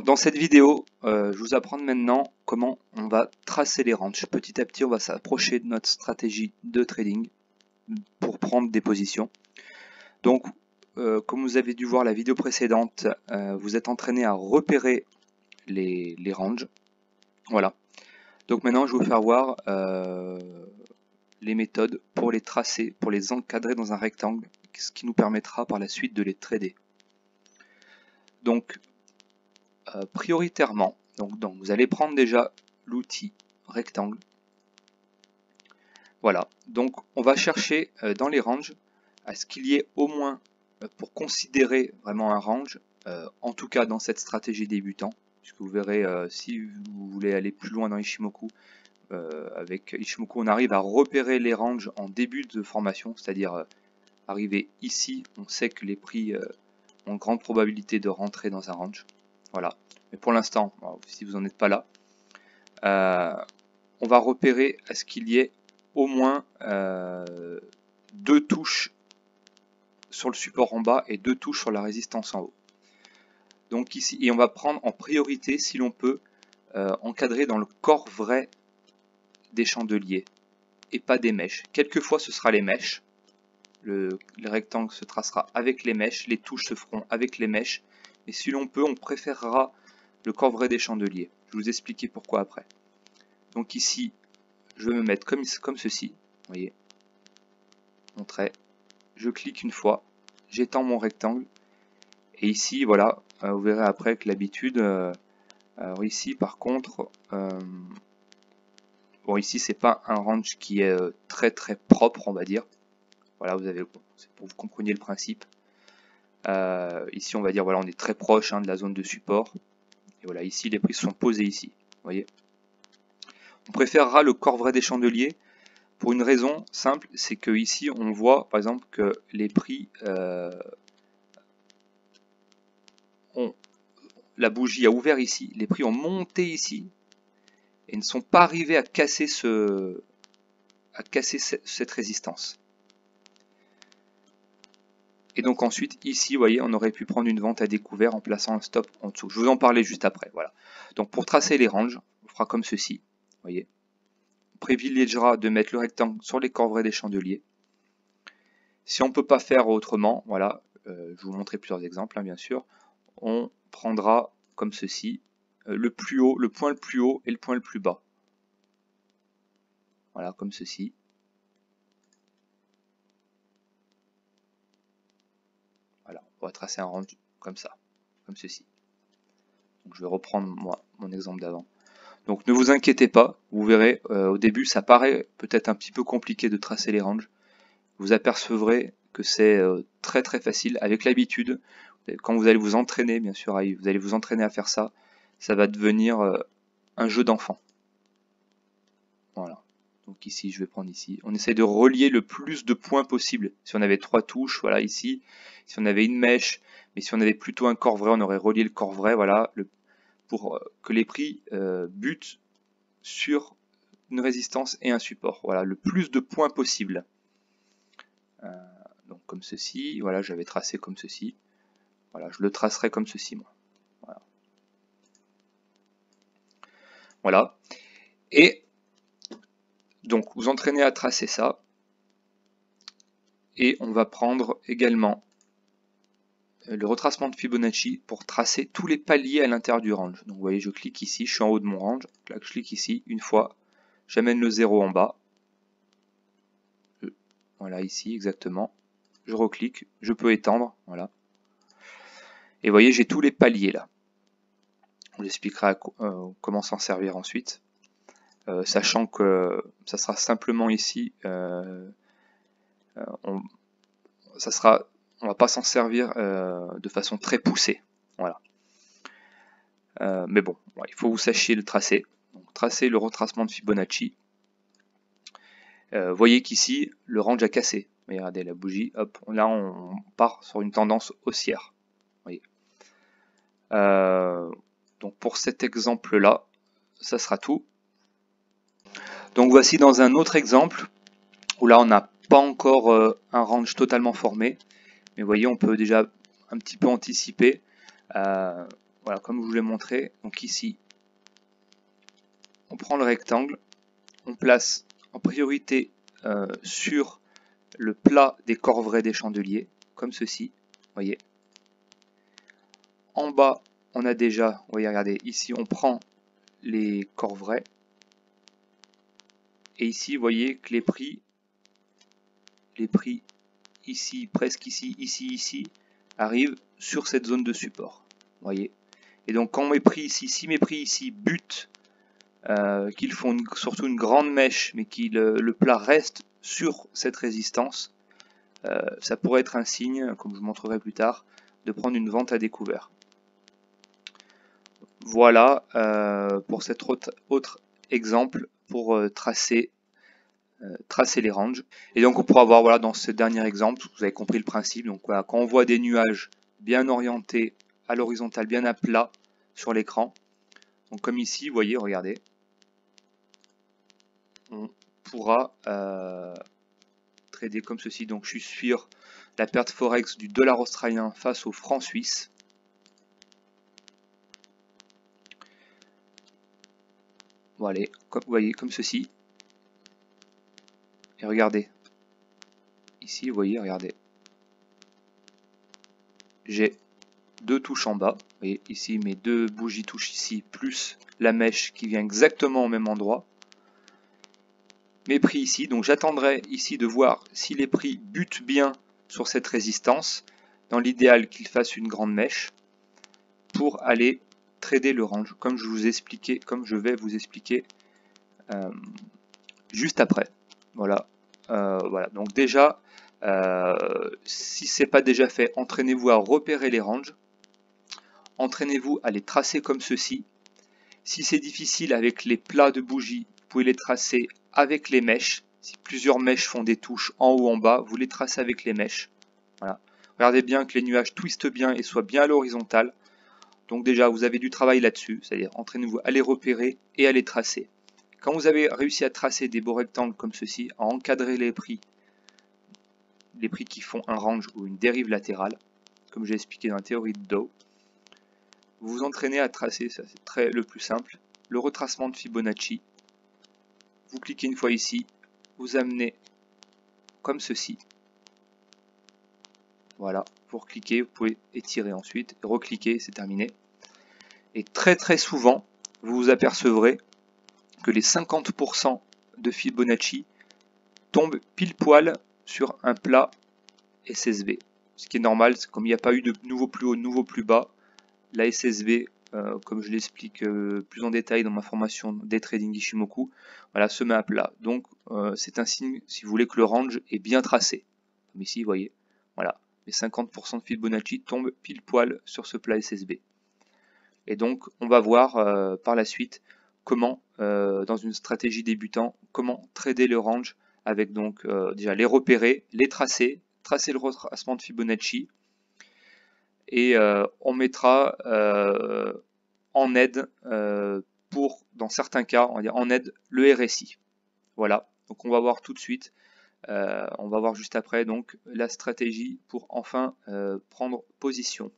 Dans cette vidéo, je vous apprends maintenant comment on va tracer les ranges. Petit à petit, on va s'approcher de notre stratégie de trading pour prendre des positions. Donc, comme vous avez dû voir la vidéo précédente, vous êtes entraîné à repérer les ranges. Voilà. Donc maintenant, je vais vous faire voir les méthodes pour les tracer, pour les encadrer dans un rectangle, ce qui nous permettra par la suite de les trader. Donc, prioritairement, donc vous allez prendre déjà l'outil rectangle. Voilà, donc on va chercher dans les ranges à ce qu'il y ait au moins, pour considérer vraiment un range, en tout cas dans cette stratégie débutant, puisque vous verrez si vous voulez aller plus loin dans Ichimoku, avec Ichimoku on arrive à repérer les ranges en début de formation, c'est-à-dire arriver ici, on sait que les prix ont grande probabilité de rentrer dans un range. Voilà. Mais pour l'instant, si vous n'en êtes pas là, on va repérer à ce qu'il y ait au moins 2 touches sur le support en bas et 2 touches sur la résistance en haut. Donc ici, et on va prendre en priorité, si l'on peut, encadrer dans le corps vrai des chandeliers et pas des mèches. Quelquefois ce sera les mèches. Le rectangle se tracera avec les mèches, les touches se feront avec les mèches. Mais si l'on peut, on préférera le corps vrai des chandeliers. Je vais vous expliquer pourquoi après. Donc ici, je vais me mettre comme ceci. Vous voyez, mon trait. Je clique une fois, j'étends mon rectangle. Et ici, voilà, vous verrez après que l'habitude... alors ici, par contre... bon, ici, c'est pas un range qui est très propre, on va dire. Voilà, vous avez, c'est pour que vous compreniez le principe. Ici, on va dire, voilà, on est très proche de la zone de support. Et voilà, ici, les prix sont posés ici. Vous voyez. On préférera le corps vrai des chandeliers pour une raison simple, c'est que ici, on voit, par exemple, que les prix la bougie a ouvert ici, les prix ont monté ici et ne sont pas arrivés à casser cette résistance. Et donc ensuite, ici, vous voyez, on aurait pu prendre une vente à découvert en plaçant un stop en dessous. Je vais vous en parler juste après. Voilà. Donc pour tracer les ranges, on fera comme ceci. Vous voyez. On privilégiera de mettre le rectangle sur les corps vrais des chandeliers. Si on ne peut pas faire autrement, voilà, je vais vous montrer plusieurs exemples, bien sûr. On prendra comme ceci, le plus haut, le point le plus haut et le point le plus bas. Voilà, comme ceci. Voilà, on va tracer un range comme ça, comme ceci. Donc, je vais reprendre moi mon exemple d'avant. Donc ne vous inquiétez pas, vous verrez, au début ça paraît peut-être un petit peu compliqué de tracer les ranges. Vous apercevrez que c'est très facile avec l'habitude. Quand vous allez vous entraîner, bien sûr, vous allez vous entraîner à faire ça, ça va devenir un jeu d'enfant. Voilà. Donc ici, je vais prendre ici. On essaie de relier le plus de points possible. Si on avait 3 touches, voilà, ici. Si on avait une mèche, mais si on avait plutôt un corps vrai, on aurait relié le corps vrai, voilà, pour que les prix butent sur une résistance et un support. Voilà, le plus de points possible. Donc comme ceci, voilà, j'avais tracé comme ceci. Voilà, je le tracerai comme ceci, moi. Voilà. Voilà. Et donc, vous entraînez à tracer ça. Et on va prendre également le retracement de Fibonacci pour tracer tous les paliers à l'intérieur du range. Donc vous voyez, je clique ici, je suis en haut de mon range, là, je clique ici, une fois, j'amène le 0 en bas. Voilà, ici, exactement. Je reclique, je peux étendre, voilà. Et vous voyez, j'ai tous les paliers là. Je vous expliquerai comment s'en servir ensuite. Sachant que ça sera simplement ici, on va pas s'en servir de façon très poussée. Voilà. Mais bon, il faut que vous sachiez le tracer. Donc, tracer le retracement de Fibonacci. Voyez qu'ici, le range a cassé. Regardez la bougie, hop, là on part sur une tendance haussière. Voyez. Donc pour cet exemple-là, ça sera tout. Donc voici dans un autre exemple, où là on n'a pas encore un range totalement formé. Mais vous voyez, on peut déjà un petit peu anticiper. voilà, comme je vous l'ai montré. Donc ici, on prend le rectangle, on place en priorité sur le plat des corvrais des chandeliers, comme ceci, voyez. En bas, on a déjà, vous voyez, regardez, ici on prend les corvrais, et ici, vous voyez que les prix ici, presque ici, ici, arrivent sur cette zone de support, voyez. Et donc quand mes prix ici, si mes prix ici butent, qu'ils font surtout une grande mèche, mais que le plat reste sur cette résistance, ça pourrait être un signe, comme je vous montrerai plus tard, de prendre une vente à découvert. Voilà pour cet autre exemple pour tracer les ranges. Et donc on pourra voir, voilà, dans ce dernier exemple, vous avez compris le principe. Donc voilà, quand on voit des nuages bien orientés à l'horizontale, bien à plat sur l'écran, donc comme ici, vous voyez, regardez, on pourra trader comme ceci. Donc je suis sur la perte forex du dollar australien face au franc suisse. Voilà, comme, vous voyez, comme ceci. Et regardez, ici, vous voyez, regardez, j'ai deux touches en bas. Vous voyez, ici, mes deux bougies touches ici, plus la mèche qui vient exactement au même endroit. Mes prix ici, donc j'attendrai ici de voir si les prix butent bien sur cette résistance. Dans l'idéal, qu'ils fassent une grande mèche pour aller trader le range, comme je vous expliquais, comme je vais vous expliquer juste après. Voilà. Voilà. Donc déjà, si ce n'est pas déjà fait, entraînez-vous à repérer les ranges. Entraînez-vous à les tracer comme ceci. Si c'est difficile avec les plats de bougies, vous pouvez les tracer avec les mèches. Si plusieurs mèches font des touches en haut ou en bas, vous les tracez avec les mèches. Voilà. Regardez bien que les nuages twistent bien et soient bien à l'horizontale. Donc déjà, vous avez du travail là-dessus, c'est-à-dire entraînez-vous à les repérer et à les tracer. Quand vous avez réussi à tracer des beaux rectangles comme ceci, à encadrer les prix qui font un range ou une dérive latérale, comme j'ai expliqué dans la théorie de Dow, vous vous entraînez à tracer, ça c'est le plus simple, le retracement de Fibonacci. Vous cliquez une fois ici, vous amenez comme ceci. Voilà, vous recliquez, vous pouvez étirer ensuite, recliquer, c'est terminé. Et très souvent, vous vous apercevrez que les 50% de Fibonacci tombent pile poil sur un plat SSB. Ce qui est normal, c'est comme il n'y a pas eu de nouveau plus haut, nouveau plus bas, la SSB, comme je l'explique plus en détail dans ma formation Day Trading Ishimoku, voilà, se met à plat. Donc c'est un signe, si vous voulez, que le range est bien tracé. Comme ici, vous voyez, voilà, les 50% de Fibonacci tombent pile poil sur ce plat SSB. Et donc on va voir par la suite comment, dans une stratégie débutant, comment trader le range avec donc déjà les repérer, les tracer le retracement de Fibonacci, et on mettra en aide pour, dans certains cas, on va dire en aide le RSI. Voilà, donc on va voir tout de suite, on va voir juste après donc la stratégie pour enfin prendre position.